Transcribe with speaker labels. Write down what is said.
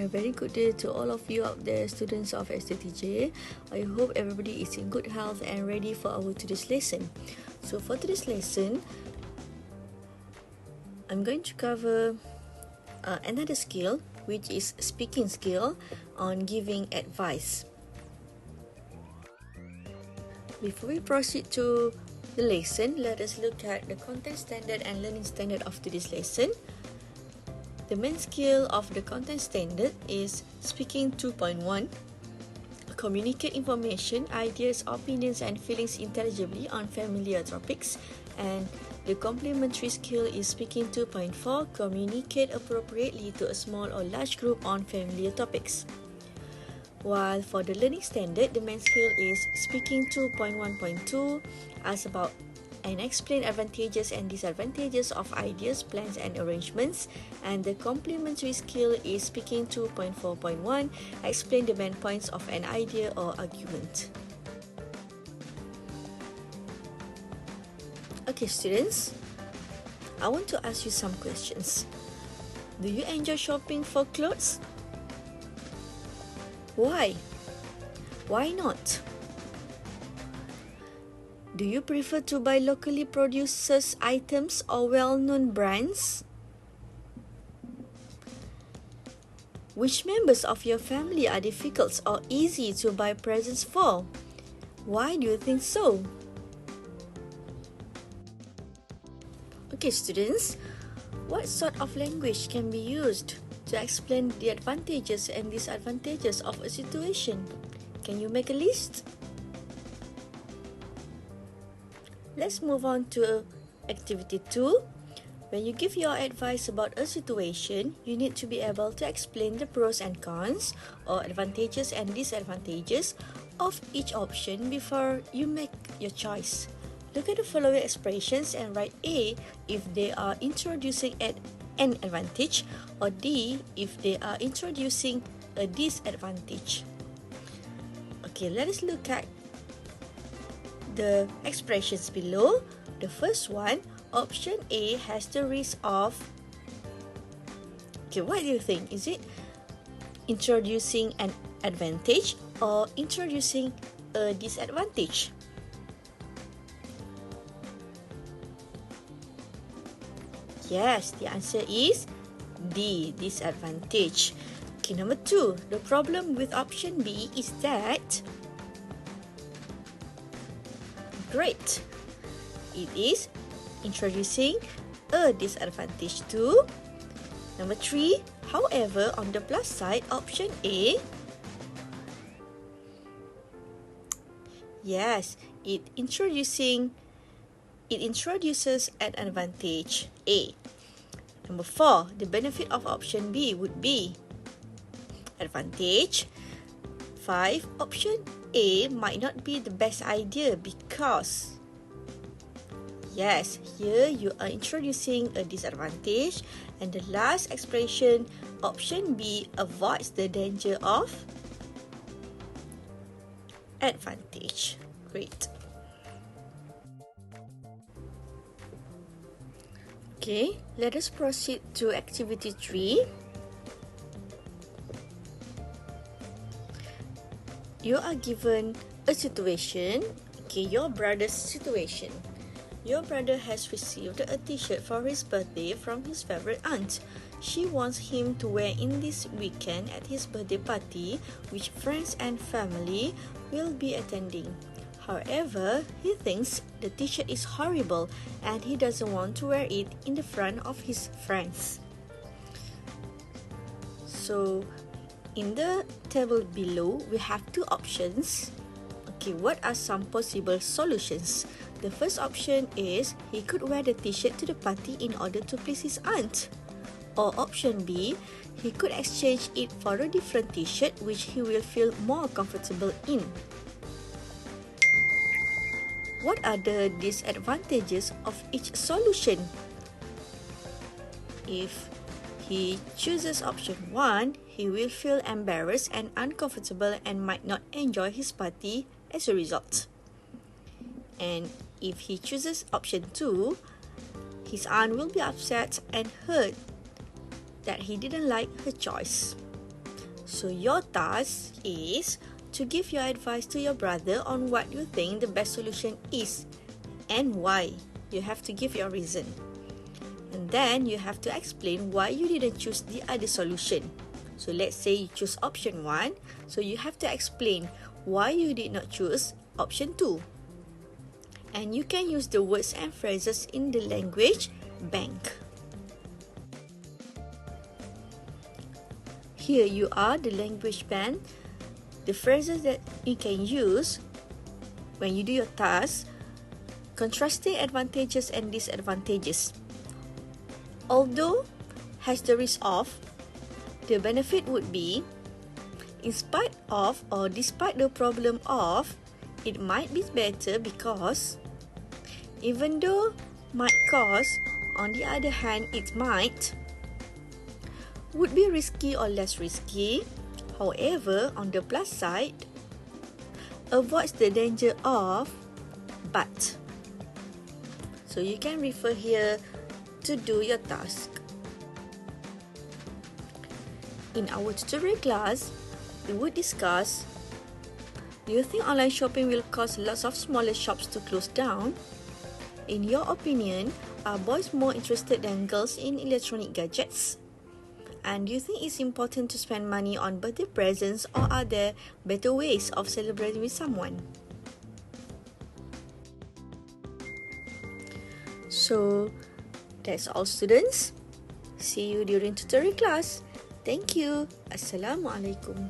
Speaker 1: a very good day to all of you out there, students of Sttj. I hope everybody is in good health and ready for our today's lesson. So for today's lesson, I'm going to cover another skill, which is speaking skill on giving advice. Before we proceed to the lesson, let us look at the content standard and learning standard of today's lesson. The main skill of the content standard is speaking 2.1. Communicate information, ideas, opinions and feelings intelligibly on familiar topics. And the complementary skill is speaking 2.4. Communicate appropriately to a small or large group on familiar topics. While for the learning standard, the main skill is speaking 2.1.2, asks about and explain advantages and disadvantages of ideas, plans and arrangements. And the complementary skill is speaking 2.4.1, explain the main points of an idea or argument. Okay students, I want to ask you some questions. Do you enjoy shopping for clothes? Why? Why not? Do you prefer to buy locally produced items or well-known brands? Which members of your family are difficult or easy to buy presents for? Why do you think so? Okay students, what sort of language can be used to explain the advantages and disadvantages of a situation? Can you make a list? Let's move on to activity 2. When you give your advice about a situation, you need to be able to explain the pros and cons or advantages and disadvantages of each option before you make your choice. Look at the following expressions and write A if they are introducing an advantage or D if they are introducing a disadvantage. Okay, let us look at the expressions below. The first one, option A has the risk of... Okay, what do you think? Is it introducing an advantage or introducing a disadvantage? Yes, the answer is D, disadvantage. Okay, number 2, the problem with option B is that... Great! It is introducing a disadvantage too. Number 3, however, on the plus side, option A... Yes, it introduces an advantage, A. Number 4, the benefit of option B would be advantage. 5, option A might not be the best idea because... Yes, here you are introducing a disadvantage. And the last expression, option B avoids the danger of advantage. Great. Okay, let us proceed to activity 3. You are given a situation, okay, your brother's situation. Your brother has received a t-shirt for his birthday from his favorite aunt. She wants him to wear in this weekend at his birthday party, which friends and family will be attending. However, he thinks the t-shirt is horrible and he doesn't want to wear it in the front of his friends. So, in the table below, we have two options. Okay, what are some possible solutions? The first option is he could wear the t-shirt to the party in order to please his aunt. Or option B, he could exchange it for a different t-shirt which he will feel more comfortable in. What are the disadvantages of each solution? If he chooses option 1, he will feel embarrassed and uncomfortable and might not enjoy his party as a result. And if he chooses option 2, his aunt will be upset and hurt that he didn't like her choice. So your task is to give your advice to your brother on what you think the best solution is and why. You have to give your reason. And then you have to explain why you didn't choose the other solution. So let's say you choose option 1, so you have to explain why you did not choose option 2. And you can use the words and phrases in the language bank. Here you are, the language bank. The phrases that you can use when you do your task, contrasting advantages and disadvantages. Although has the risk of, the benefit would be, in spite of or despite the problem of, it might be better because, even though might cause, on the other hand it might, would be risky or less risky. However, on the plus side, avoids the danger of, but. So you can refer here to do your task. In our tutorial class, we would discuss, do you think online shopping will cause lots of smaller shops to close down? In your opinion, are boys more interested than girls in electronic gadgets? And do you think it's important to spend money on birthday presents, or are there better ways of celebrating with someone? So, that's all students. See you during tutorial class. Thank you. Assalamualaikum.